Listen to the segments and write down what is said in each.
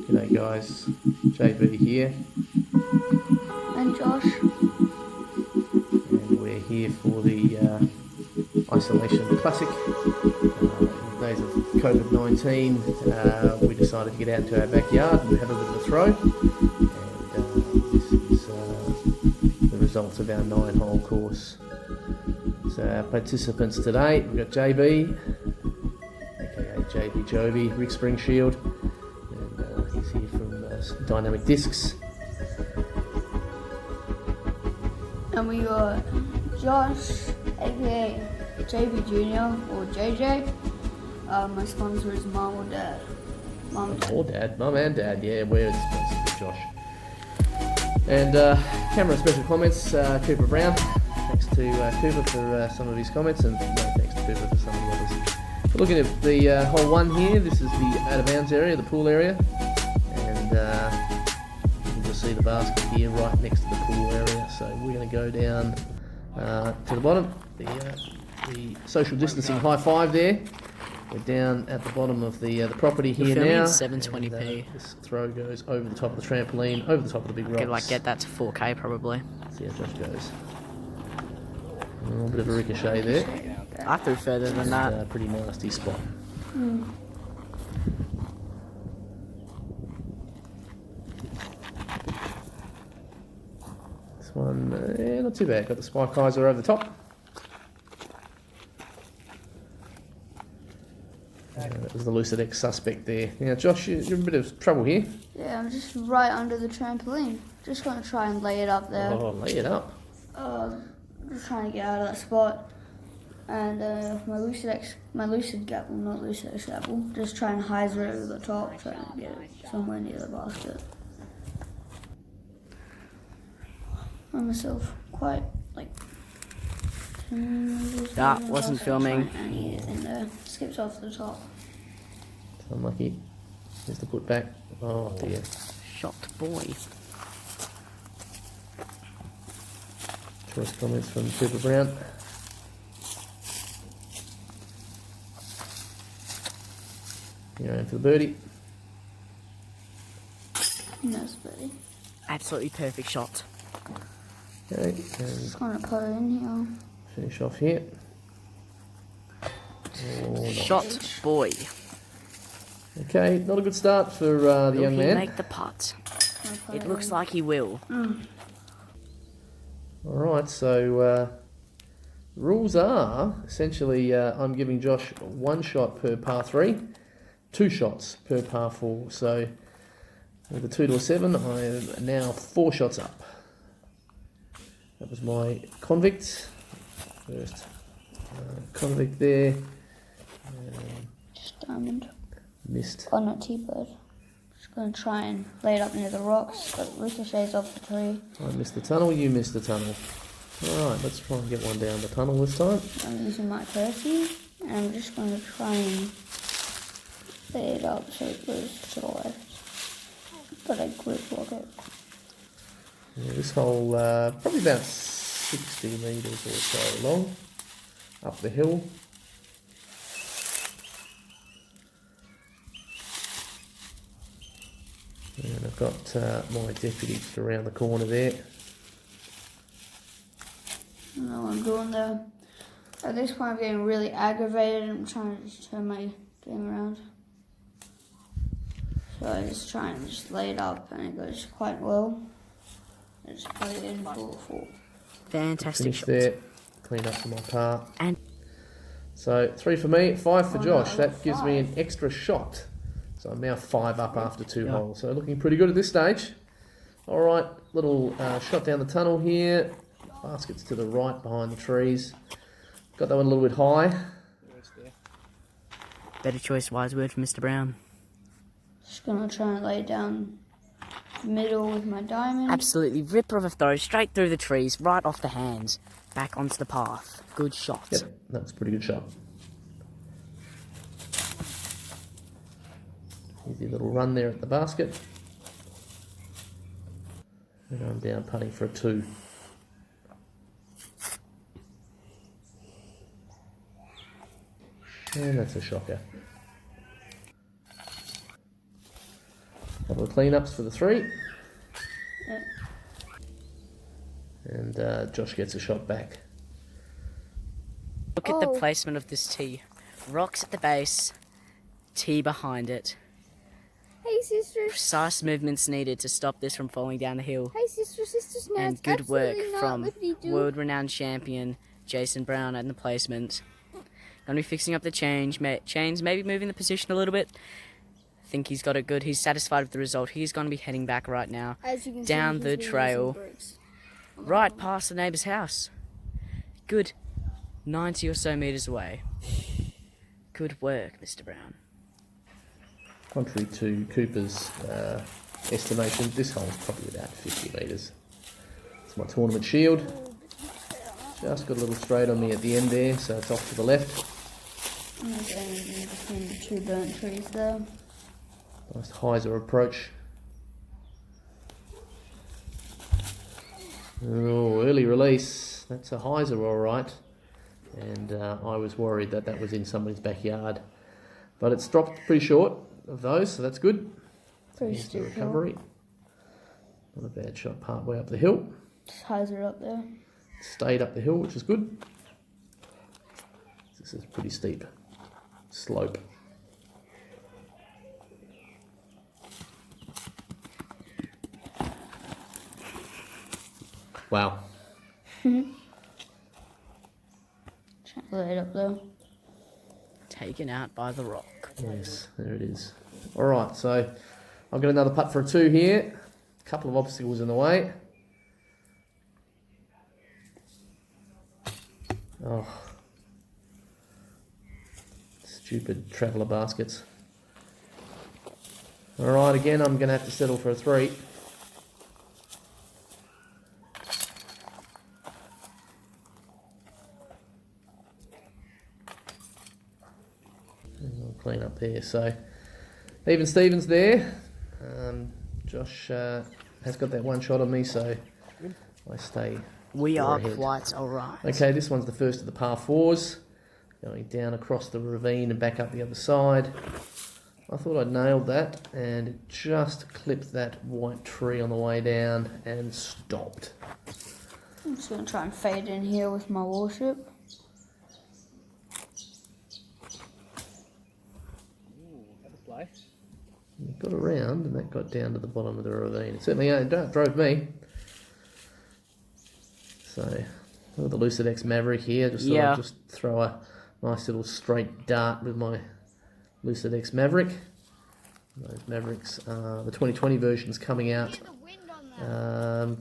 G'day guys, JB here. And Josh. And we're here for the Isolation Classic. In the days of COVID-19, we decided to get out into our backyard and have a bit of a throw. And this is the results of our 9-hole course. So our participants today, we've got JB, aka JB Jovi, Rick Springshield, and he's here from Dynamic Discs. And we got Josh, aka JB Jr. or JJ. My sponsor is Mom or Dad. Mom and Dad. Or Dad, Mum and Dad, yeah, we're the sponsors of Josh. And camera special comments, Cooper Brown. Thanks to Cooper for some of his comments, and no thanks to Cooper for some of the others. But looking at the hole 1 here, this is the out of bounds area, the pool area, and you can just see the basket here right next to the pool area. So we're going to go down to the bottom. The social distancing high five there. We're down at the bottom of the property here now. 720p. This throw goes over the top of the trampoline, over the top of the big rocks. Could like get that to 4K probably. See how Josh goes. A little bit of a ricochet there. I threw further than that. A pretty nasty spot. This one, not too bad. Got the spike hyzer over the top. That was the Lucid X suspect there. Now, Josh, you're in a bit of trouble here. Yeah, I'm just right under the trampoline. Just gonna try and lay it up there. Oh, lay it up. Just trying to get out of that spot. And my Lucid gap, well, not Lucid X gap, just try and hyzer it over the top, trying to get it somewhere near the basket. I myself quite like. That wasn't filming. And he in there skips off the top. It's unlucky. Here's the put back. Oh dear. Shot boy. Choice comments from Cooper Brown. You're in for the birdie. Nice birdie. Absolutely perfect shot. Okay, and Just gonna put it in here. finish off here. Oh, nice. Shot boy. Okay, not a good start for the Will young he man. make the putt? It looks like he will. Alright, so rules are essentially I'm giving Josh 1 shot per par 3, 2 shots per par 4. So with the 2 to a 7, I am now 4 shots up. That was my convict. First convict there. Just diamond. Missed. Oh, not T-bird. Just gonna try and lay it up near the rocks, but ricochets off the tree. I missed the tunnel, you missed the tunnel. Alright, let's try and get one down the tunnel this time. I'm using my Percy, and I'm just gonna try and lay it up so it goes to the left. But I grip lock it. Yeah, this hole probably about 60 metres or so long, up the hill. And I've got my deputy around the corner there. I don't know what I'm doing there. At this point I'm getting really aggravated. I'm trying to just turn my game around. So I just try and just lay it up and it goes quite well. I just put it in full. Fantastic Finish shot. there, clean up for my par. And So 3 for me, 5 for Josh. no, That gives me an extra shot. So I'm now 5 up after 2 holes. So looking pretty good at this stage. Alright, little shot down the tunnel here. Basket's to the right behind the trees. Got that one a little bit high. better choice, wise word from Mr. Brown. Just gonna try and lay it down the middle with my diamond. Absolutely ripper of a throw, straight through the trees, right off the hands, back onto the path. Good shot. Yep, that was a pretty good shot. Easy little run there at the basket. And I'm down putting for a 2. And that's a shocker. Couple of cleanups for the 3. Yep. And Josh gets a shot back. Look at the placement of this tee. Rocks at the base, tee behind it. Hey sisters. Precise movements needed to stop this from falling down the hill. Hey sisters. Now And it's good work absolutely not from lippity-doo. world-renowned champion Jason Brown and the placement. Gonna be fixing up the chains, maybe moving the position a little bit. I think he's got it good. He's satisfied with the result. He's gonna be heading back right now, As you can down see, the he's been trail, using bricks. right past the neighbour's house. Good 90 or so metres away. Good work, Mr. Brown. Contrary to Cooper's estimation, this hole's probably about 50 metres. It's my tournament shield. Just got a little straight on me at the end there, so it's off to the left. I'm going in between the 2 burnt trees there. Nice hyzer approach. Oh, early release. That's a hyzer all right. And I was worried that that was in somebody's backyard. But it's dropped pretty short of those, so that's good. Pretty Here's the steep hill. recovery. Not a bad shot part way up the hill. Just hyzer up there. Stayed up the hill, which is good. This is a pretty steep slope. Wow. Right up there. Taken out by the rock. Yes, there it is. All right, so I've got another putt for a 2 here. A couple of obstacles in the way. Oh. Stupid traveller baskets. All right, again, I'm going to have to settle for a 3. And I'll clean up there. So, even Stevens there. Josh has got that one shot on me, so I stay. We four are ahead. quite alright. Okay, this one's the first of the par 4s. Going down across the ravine and back up the other side. I thought I'd nailed that, and it just clipped that white tree on the way down and stopped. I'm just going to try and fade in here with my warship. It got around, and that got down to the bottom of the ravine. It certainly drove me. So, with the Lucidex Maverick here, just thought I'd just throw a nice little straight dart with my Lucidex Maverick. Those Mavericks, the 2020 version's coming out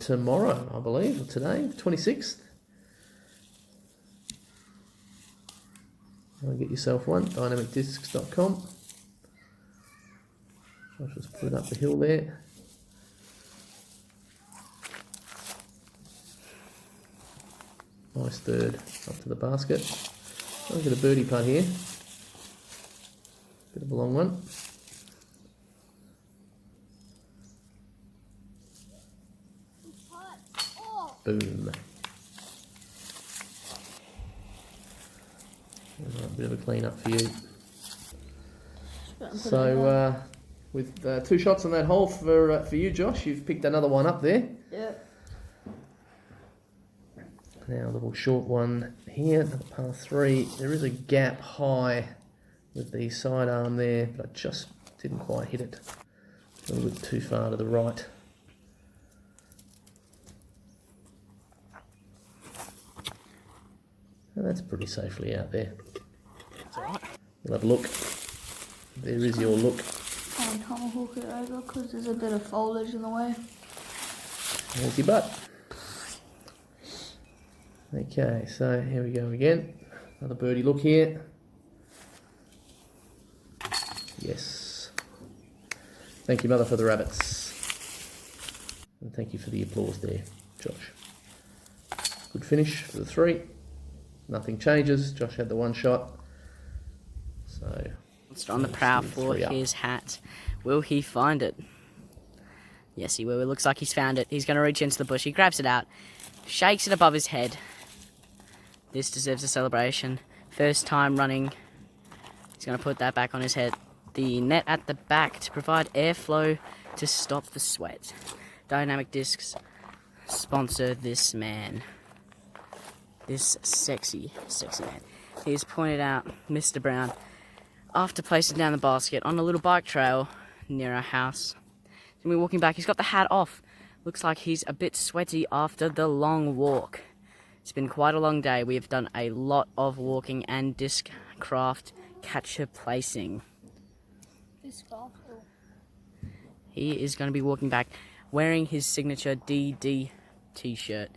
tomorrow, I believe, or today, 26th. Go and get yourself one, dynamicdiscs.com. I'll just put it up the hill there. Nice third up to the basket. I'll get a birdie putt here. Bit of a long one. Boom. Right, a bit of a clean up for you. So, with 2 shots on that hole for you, Josh, you've picked another one up there. Yep. Now a little short one here, another par 3. There is a gap high with the sidearm there, but I just didn't quite hit it. A little bit too far to the right. And that's pretty safely out there. We'll have a look. There is your look. And tomahawk it over because there's a bit of foliage in the way. There's your butt. Okay, so here we go again. Another birdie look here. Yes. Thank you, Mother, for the rabbits. And thank you for the applause there, Josh. Good finish for the 3. Nothing changes. Josh had the 1 shot. So, It's on the prow for 3 up. his hat. Will he find it? Yes, he will. It looks like he's found it. He's going to reach into the bush. He grabs it out, shakes it above his head. This deserves a celebration. First time running. He's going to put that back on his head. the net at the back to provide airflow to stop the sweat. Dynamic Discs sponsor this man. This sexy man. He's pointed out Mr. Brown after placing down the basket on a little bike trail near our house. Then we're walking back. He's got the hat off. Looks like he's a bit sweaty after the long walk. It's been quite a long day. We have done a lot of walking and disc craft catcher placing. He is going to be walking back wearing his signature DD t-shirt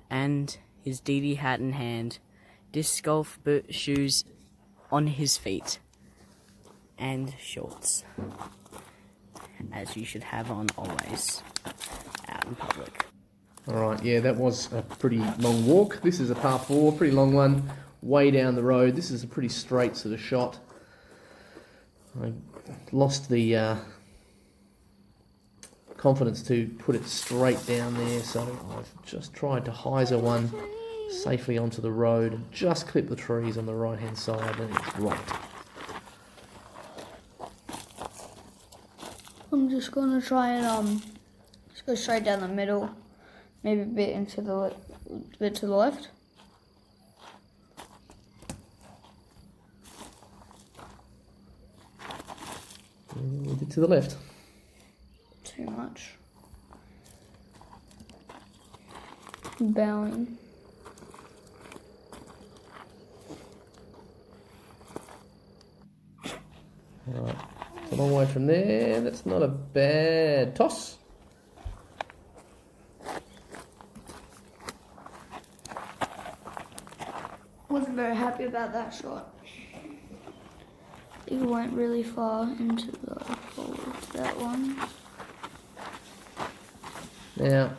and his DD hat in hand, disc golf boot shoes on his feet, and shorts, as you should have on always out in public. Alright, yeah, that was a pretty long walk. This is a par 4, pretty long one, way down the road. This is a pretty straight sort of shot. I lost the confidence to put it straight down there, so I've just tried to hyzer one safely onto the road and just clip the trees on the right hand side, and it's dropped. I'm just gonna try and just go straight down the middle, maybe a bit into the bit to the left. A bit to the left. Too much. Bowing. Alright, it's a long way from there. That's not a bad toss. Wasn't very happy about that shot. It went really far into the forward to that one. Now,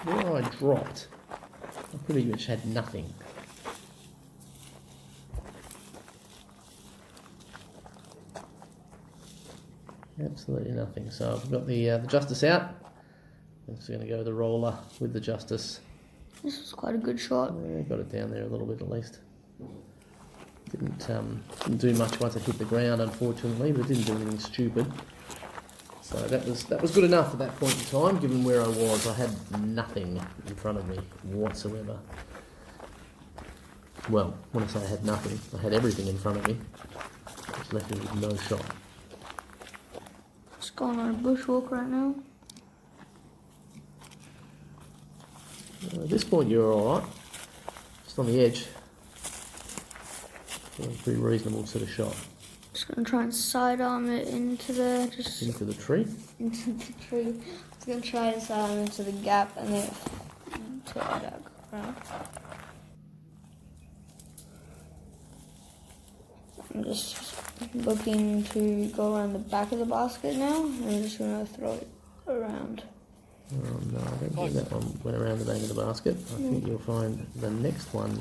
where I dropped, I pretty much had nothing. Absolutely nothing. So I've got the Justice out. I'm just going to go with the roller with the Justice. This was quite a good shot. Yeah, got it down there a little bit at least. Didn't do much once it hit the ground, unfortunately, but it didn't do anything stupid. So that was good enough at that point in time, given where I was. I had nothing in front of me whatsoever. Well, when I say I had nothing, I had everything in front of me. Just left me with no shot. Just going on a bushwalk right now. At this point, you're all right. Just on the edge. Pretty reasonable sort of shot. Just gonna try and sidearm it into the Into the tree. into the tree. Just gonna try and sidearm into the gap and then turn back around. I'm just looking to go around the back of the basket now. I'm just gonna throw it around. Oh no, I don't think that one went around the back of the basket. I think you'll find the next one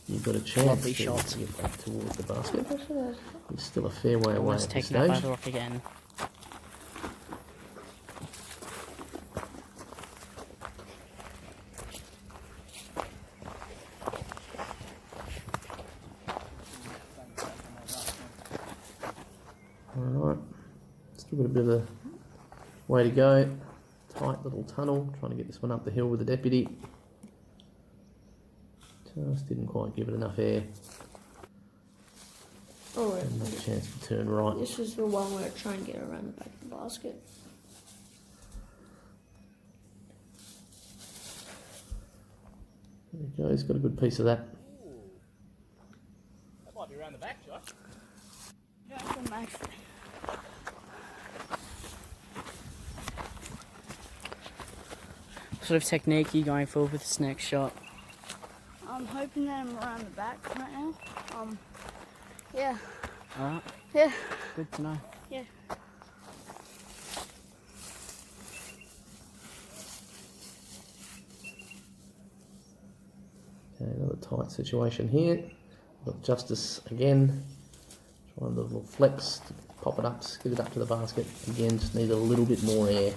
you've got a chance Lovely to shot. get back towards the basket. Look at that. It's still a fair way away Almost at this taken up by stage. the rock again. Alright, still got a bit of a way to go. Tight little tunnel, trying to get this one up the hill with the deputy. Just didn't quite give it enough air. Oh, wait. Enough chance to turn right. This is the one where I try and get around the back of the basket. There you go, he's got a good piece of that. That might be around the back, Josh. What sort of technique are you going for with this next shot? I'm hoping that I'm around the back right now. Yeah. Alright, Yeah. good to know. Yeah. Okay, another tight situation here. Got Justice again. Trying the little flex to pop it up, skid it up to the basket. Again, just need a little bit more air.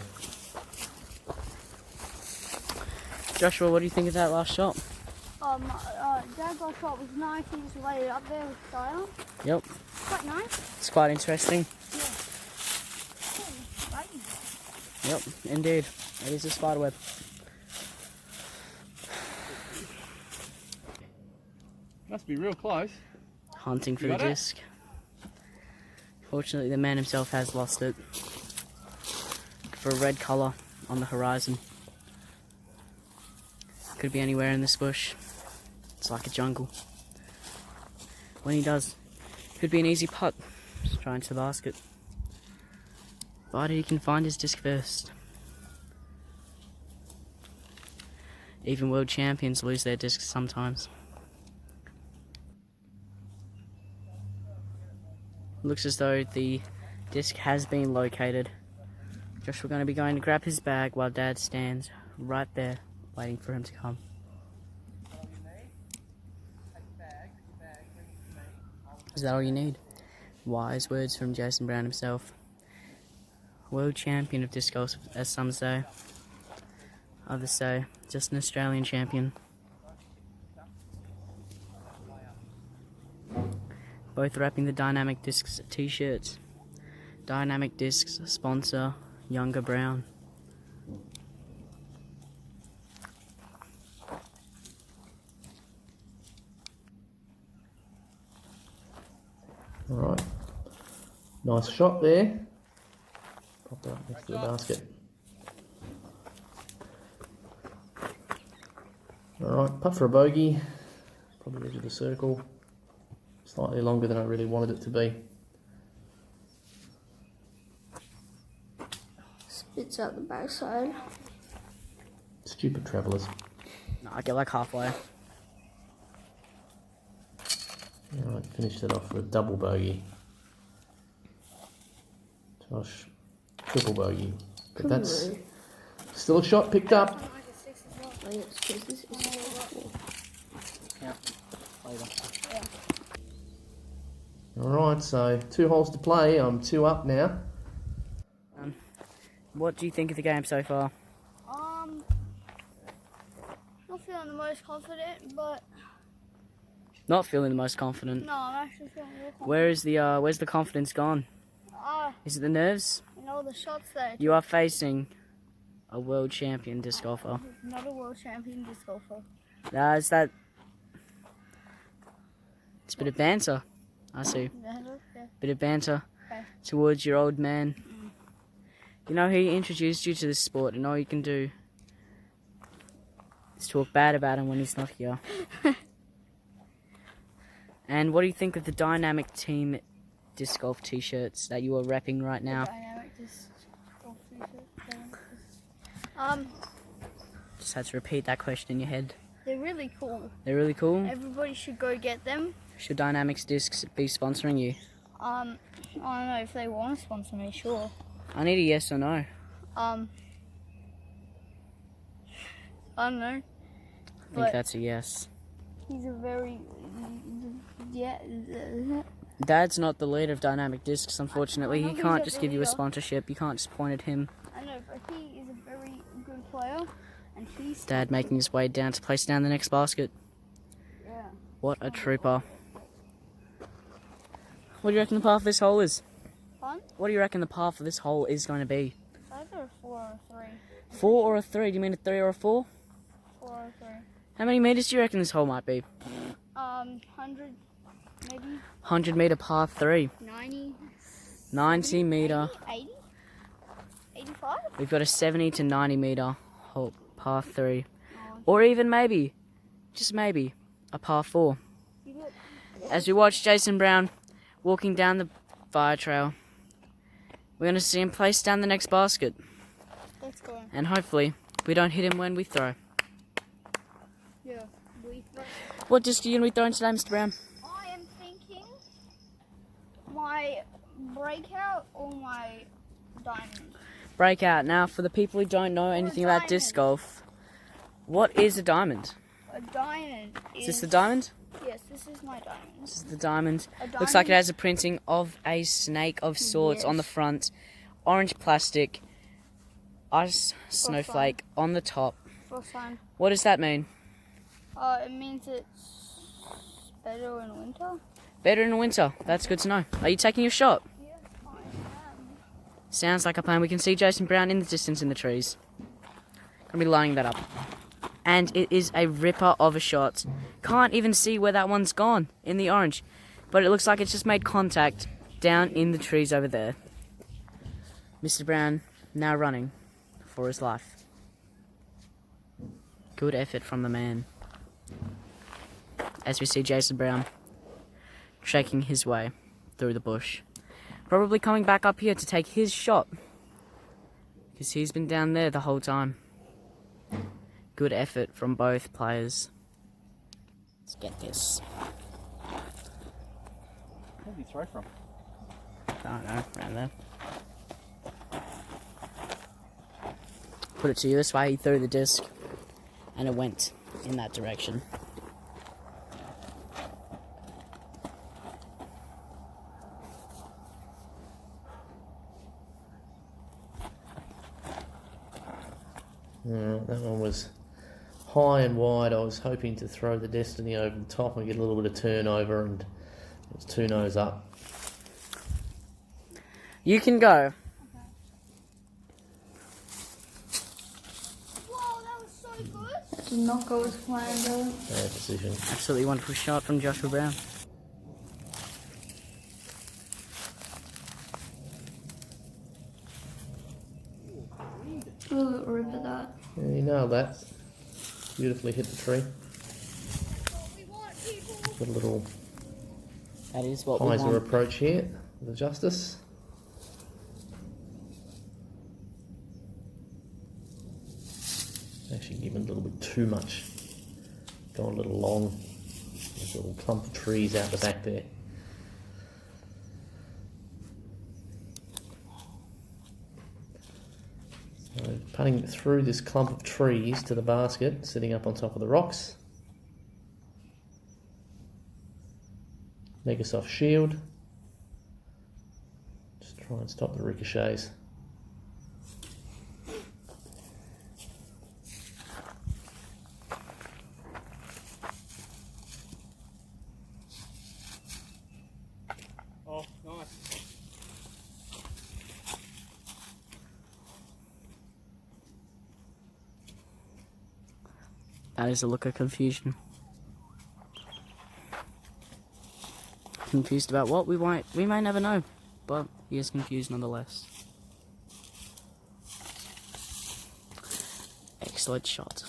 Joshua, what do you think of that last shot? Dad's last shot was nice. He just laid it up there with style. Yep. quite nice. It's quite interesting. Yeah. Yep, indeed. It is a spider web. Must be real close. Hunting for You the got it? disc. Fortunately, the man himself has lost it. For a red colour on the horizon. Could be anywhere in this bush. It's like a jungle. When he does, could be an easy putt. Just try into the basket. Provided he can find his disc first. Even world champions lose their discs sometimes. Looks as though the disc has been located. Josh, we're going to be going to grab his bag while Dad stands right there, waiting for him to come. Is that all you need? Wise words from Jason Brown himself. World champion of disc golf, as some say. Others say, just an Australian champion. Both wrapping the Dynamic Discs t-shirts. Dynamic Discs sponsor Younger Brown. Alright. Nice shot there. Pop that up next to the basket. Alright, putt for a bogey. Probably edge of the circle. Slightly longer than I really wanted it to be. Spits out the backside. Stupid travellers. No, I get like halfway. Alright, finished it off with a double bogey. Josh, triple bogey. But that's still a shot picked up. Alright, so 2 holes to play. I'm 2 up now. What do you think of the game so far? Not feeling the most confident, but Not feeling the most confident. no, I'm actually feeling real confident. Where's the confidence gone? Is it the nerves? And all the shots that You are facing a world champion disc golfer. not a world champion disc golfer. Is that? It's a bit of banter. I see. Yeah. Bit of banter Okay. towards your old man. You know, he introduced you to this sport, and all you can do is talk bad about him when he's not here. And what do you think of the Dynamic Team disc golf t-shirts that you are repping right now? Dynamic disc golf Just had to repeat that question in your head. they're really cool. They're really cool. Everybody should go get them. Should Dynamics Discs be sponsoring you? I don't know if they want to sponsor me. Sure. I need a yes or no. I don't know. I think But that's a yes. he's a very yeah. Dad's not the leader of Dynamic Discs, unfortunately. I know He he's can't a just give you a leader. sponsorship. You can't just point at him. I know, but he is a very good player, and he's Dad making his way down to place down the next basket. yeah. What a trooper. What do you reckon the path of this hole is? Fun. What do you reckon the path of this hole is going to be? Either a 4 or a 3. 4 or a 3? Do you mean a 3 or a 4? 4 or a 3. How many meters do you reckon this hole might be? 100, maybe 100 meter par 3. 90, 90 meter. 80, 85. We've got a 70 to 90 meter hole, par 3. Oh, Or even maybe, just maybe, a par 4. you look. As we watch Jason Brown walking down the fire trail, we're going to see him place down the next basket. Let's go. And hopefully, we don't hit him when we throw. Yeah. What disc are you going to be throwing today, Mr. Brown? I am thinking my breakout or my diamond. Breakout. Now, for the people who don't know anything about disc diamond. golf, what is a diamond? A diamond Is this the diamond? Yes, this is my diamond. This is the diamond. A Looks like it diamond- has a printing of a snake of sorts on the Yes. front. Orange plastic. Ice snowflake on the top. First time. What does that mean? It means it's better in winter. Better in the winter. That's good to know. Are you taking your shot? Yeah, I am. Sounds like a plan. We can see Jason Brown in the distance in the trees. Gonna be lining that up. And it is a ripper of a shot. Can't even see where that one's gone in the orange. But it looks like it's just made contact down in the trees over there. Mr. Brown now running for his life. Good effort from the man. As we see Jason Brown shaking his way through the bush. Probably coming back up here to take his shot. Because he's been down there the whole time. Good effort from both players. Let's get this. Where did he throw from? I don't know, around there. Put it to you this way, he threw the disc and it went in that direction. Yeah, that one was high and wide. I was hoping to throw the Destiny over the top and get a little bit of turnover, and it was 2 nose up. You can go. Whoa, that was so good. Did not go as planned though. Bad decision. Absolutely wonderful shot from Joshua Brown. A little bit rip at that. Yeah, you nailed that. Beautifully hit the tree. What we want, people. Got a little That is what we Heiser want. approach here with the Justice. Actually given a little bit too much. Gone a little long. There's a little clump of trees out the back there. So putting through this clump of trees to the basket, sitting up on top of the rocks. Mega soft shield. Just try and stop the ricochets. Oh, nice. That is a look of confusion. Confused about what? We may never know, but he is confused nonetheless. Excellent shot.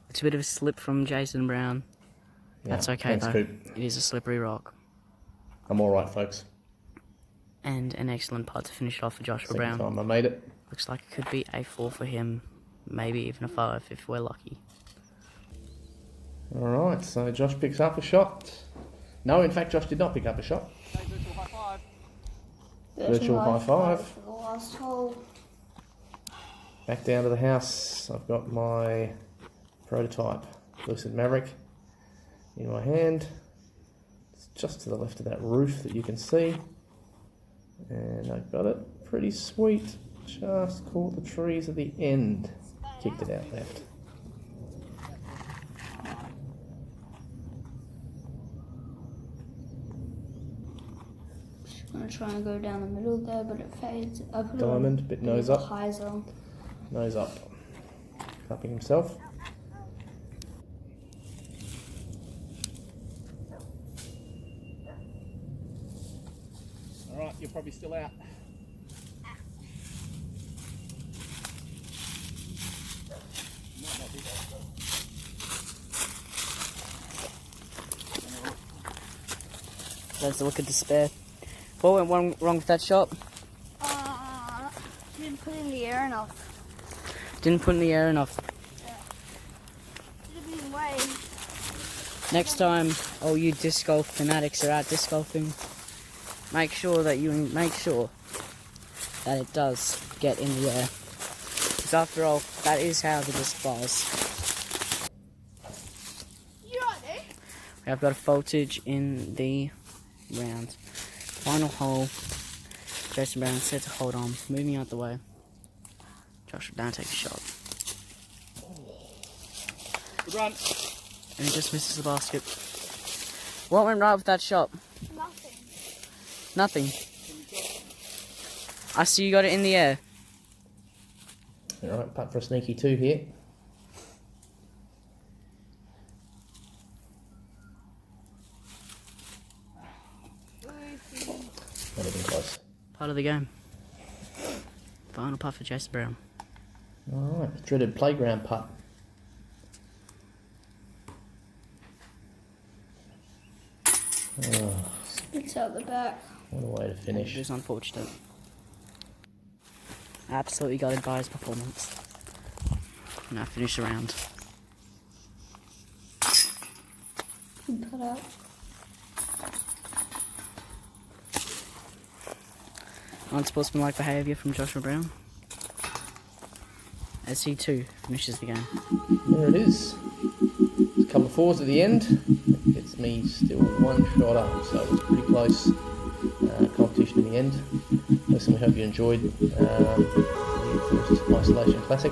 It's a bit of a slip from Jason Brown. Yeah, That's okay thanks, though. Coop. It is a slippery rock. I'm alright, folks. And an excellent putt to finish it off for Joshua Second Brown. time I made it. Looks like it could be a 4 for him. Maybe even a 5 if we're lucky. Alright, so Josh picks up a shot. No, in fact, Josh did not pick up a shot. Hey, virtual high five. Virtual high five. For the last hole. Back down to the house. I've got my prototype Lucid Maverick in my hand. It's just to the left of that roof that you can see. And I got it pretty sweet. Just caught the trees at the end. Kicked it out left. I'm gonna try and go down the middle there, but it fades. I put Diamond, a bit bit nose of a up. Heiser. Nose up. Cupping himself. Alright, you're probably still out. Might not be there. There's the look of despair. What went wrong with that shot? Didn't put in the air enough. Didn't put in the air enough. Should have been way. Next time, all you disc golf fanatics are out disc golfing, make sure that it does get in the air. Because after all, that is how the disc flies. You're right there. We have got a voltage in the round. Final hole. Jason Brown set to hold on, moving out the way. Josh will now take a shot. Good run. And he just misses the basket. What went right with that shot? Nothing. Nothing. I see you got it in the air. Alright, putt for a sneaky 2 here. Not even close. Part of the game. Final putt for Jason Brown. Alright, dreaded playground putt. Oh, It's out the back. what a way to It finish. was unfortunate. Absolutely gutted by his performance. Now finish the round. Good put out. Unsportsmanlike behaviour from Joshua Brown. As he too finishes the game. There it is. A couple of 4s at the end. It gets me still 1 shot up, so it was pretty close competition in the end. Listen, we hope you enjoyed the first Isolation Classic.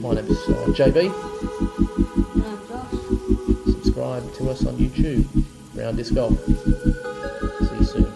My name's JB. And I'm Josh. Subscribe to us on YouTube, Round Disc Golf. See you soon.